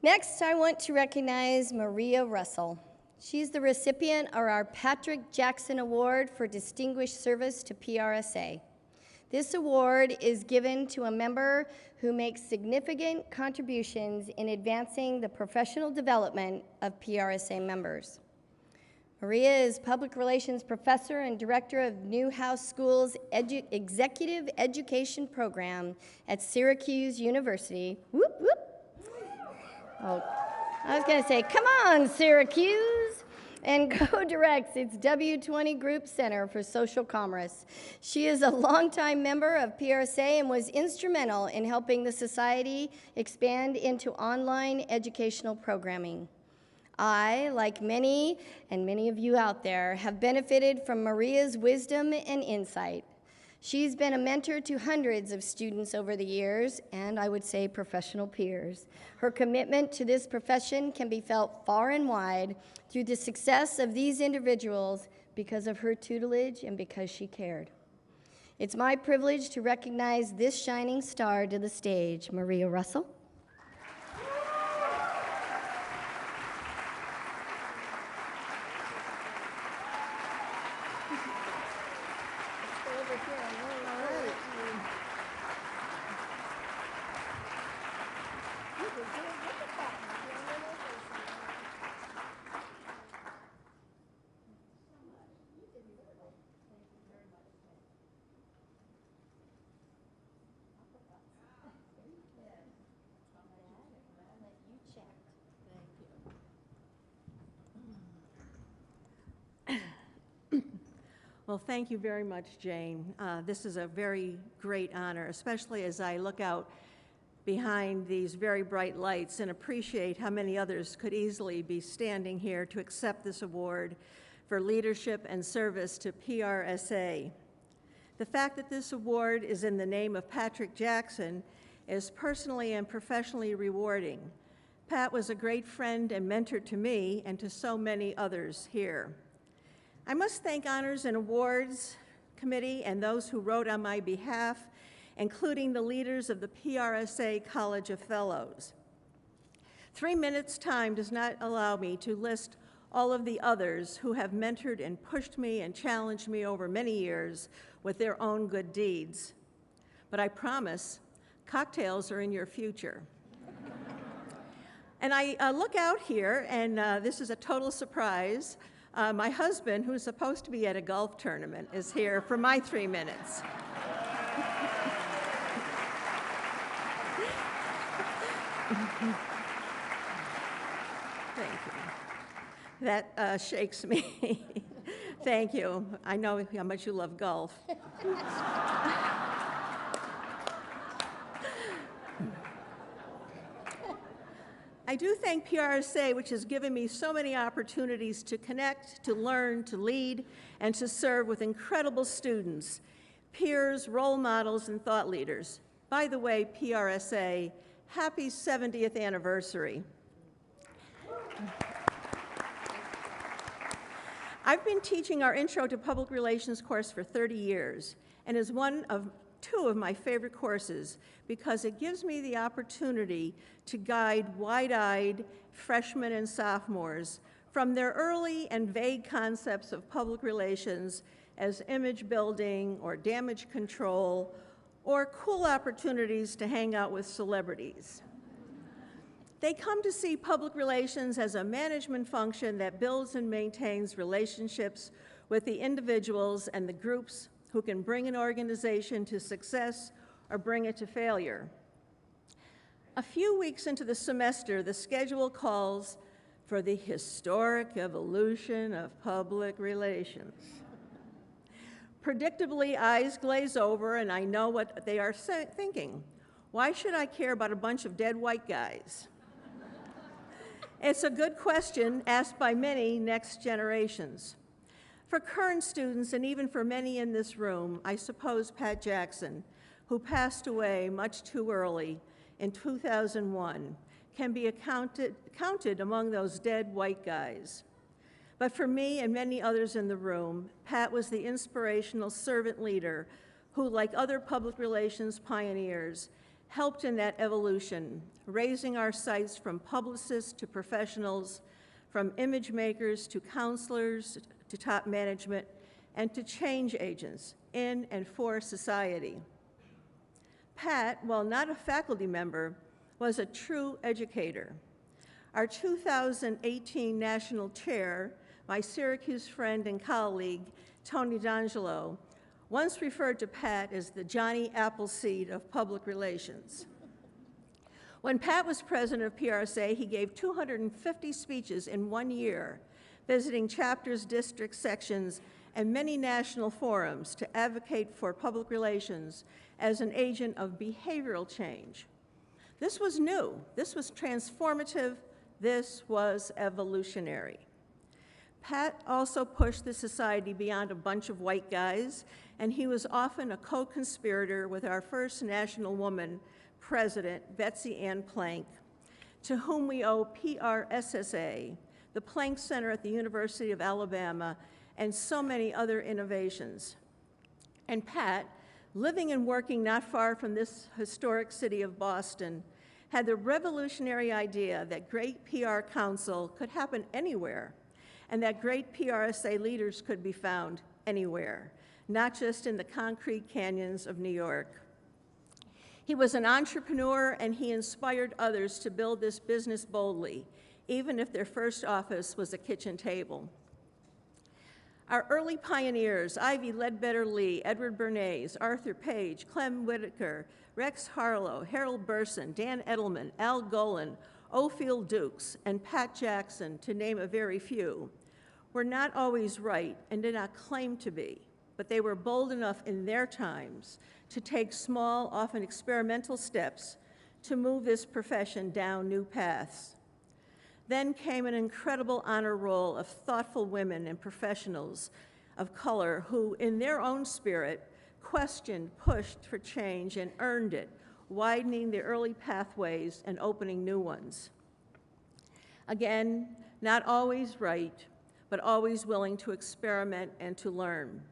Next, I want to recognize Maria Russell. She's the recipient of our Patrick Jackson Award for Distinguished Service to PRSA. This award is given to a member who makes significant contributions in advancing the professional development of PRSA members. Maria is Public Relations Professor and Director of Newhouse School's Executive Education Program at Syracuse University. Whoop, whoop. Oh, I was going to say, come on, Syracuse, and co-directs its W20 Group Center for Social Commerce. She is a longtime member of PRSA and was instrumental in helping the society expand into online educational programming. I, like many of you out there, have benefited from Maria's wisdom and insight. She's been a mentor to hundreds of students over the years, and I would say professional peers. Her commitment to this profession can be felt far and wide through the success of these individuals because of her tutelage and because she cared. It's my privilege to recognize this shining star to the stage, Maria Russell. Well, thank you very much, Jane. This is a very great honor, especially as I look out behind these very bright lights and appreciate how many others could easily be standing here to accept this award for leadership and service to PRSA. The fact that this award is in the name of Patrick Jackson is personally and professionally rewarding. Pat was a great friend and mentor to me and to so many others here. I must thank Honors and Awards Committee and those who wrote on my behalf, including the leaders of the PRSA College of Fellows. 3 minutes' time does not allow me to list all of the others who have mentored and pushed me and challenged me over many years with their own good deeds. But I promise, cocktails are in your future. And I look out here, and this is a total surprise. My husband, who's supposed to be at a golf tournament, is here for my 3 minutes. Thank you. That shakes me. Thank you. I know how much you love golf. I do thank PRSA, which has given me so many opportunities to connect, to learn, to lead, and to serve with incredible students, peers, role models, and thought leaders. By the way, PRSA, happy 70th anniversary. I've been teaching our Intro to Public Relations course for 30 years, and is one of two of my favorite courses because it gives me the opportunity to guide wide-eyed freshmen and sophomores from their early and vague concepts of public relations as image building or damage control or cool opportunities to hang out with celebrities. They come to see public relations as a management function that builds and maintains relationships with the individuals and the groups who can bring an organization to success or bring it to failure. A few weeks into the semester, the schedule calls for the historic evolution of public relations. Predictably, eyes glaze over, and I know what they are thinking. Why should I care about a bunch of dead white guys? It's a good question asked by many next generations. For current students, and even for many in this room, I suppose Pat Jackson, who passed away much too early in 2001, can be counted among those dead white guys. But for me and many others in the room, Pat was the inspirational servant leader who, like other public relations pioneers, helped in that evolution, raising our sites from publicists to professionals, from image makers to counselors to top management, and to change agents in and for society. Pat, while not a faculty member, was a true educator. Our 2018 national chair, my Syracuse friend and colleague, Tony D'Angelo, once referred to Pat as the Johnny Appleseed of public relations. When Pat was president of PRSA, he gave 250 speeches in 1 year, visiting chapters, districts, sections, and many national forums to advocate for public relations as an agent of behavioral change. This was new, this was transformative, this was evolutionary. Pat also pushed the society beyond a bunch of white guys, and he was often a co-conspirator with our first national woman president, Betsy Ann Plank, to whom we owe PRSA, the Plank Center at the University of Alabama, and so many other innovations. And Pat, living and working not far from this historic city of Boston, had the revolutionary idea that great PR council could happen anywhere, and that great PRSA leaders could be found anywhere, not just in the concrete canyons of New York. He was an entrepreneur, and he inspired others to build this business boldly, even if their first office was a kitchen table. Our early pioneers, Ivy Ledbetter-Lee, Edward Bernays, Arthur Page, Clem Whitaker, Rex Harlow, Harold Burson, Dan Edelman, Al Golan, Ophir Dukes, and Pat Jackson, to name a very few, were not always right and did not claim to be, but they were bold enough in their times to take small, often experimental steps to move this profession down new paths. Then came an incredible honor roll of thoughtful women and professionals of color who, in their own spirit, questioned, pushed for change, and earned it, widening the early pathways and opening new ones. Again, not always right, but always willing to experiment and to learn.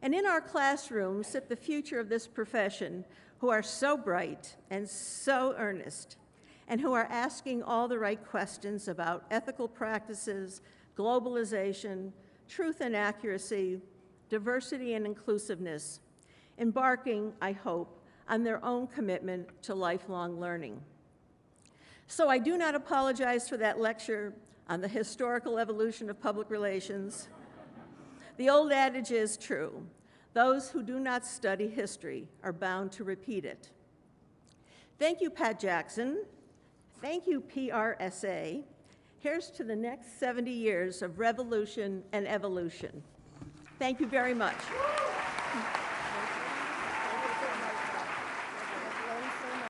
And in our classrooms sit the future of this profession, who are so bright and so earnest, and who are asking all the right questions about ethical practices, globalization, truth and accuracy, diversity and inclusiveness, embarking, I hope, on their own commitment to lifelong learning. So I do not apologize for that lecture on the historical evolution of public relations. The old adage is true: those who do not study history are bound to repeat it. Thank you, Pat Jackson. Thank you, PRSA. Here's to the next 70 years of revolution and evolution. Thank you very much.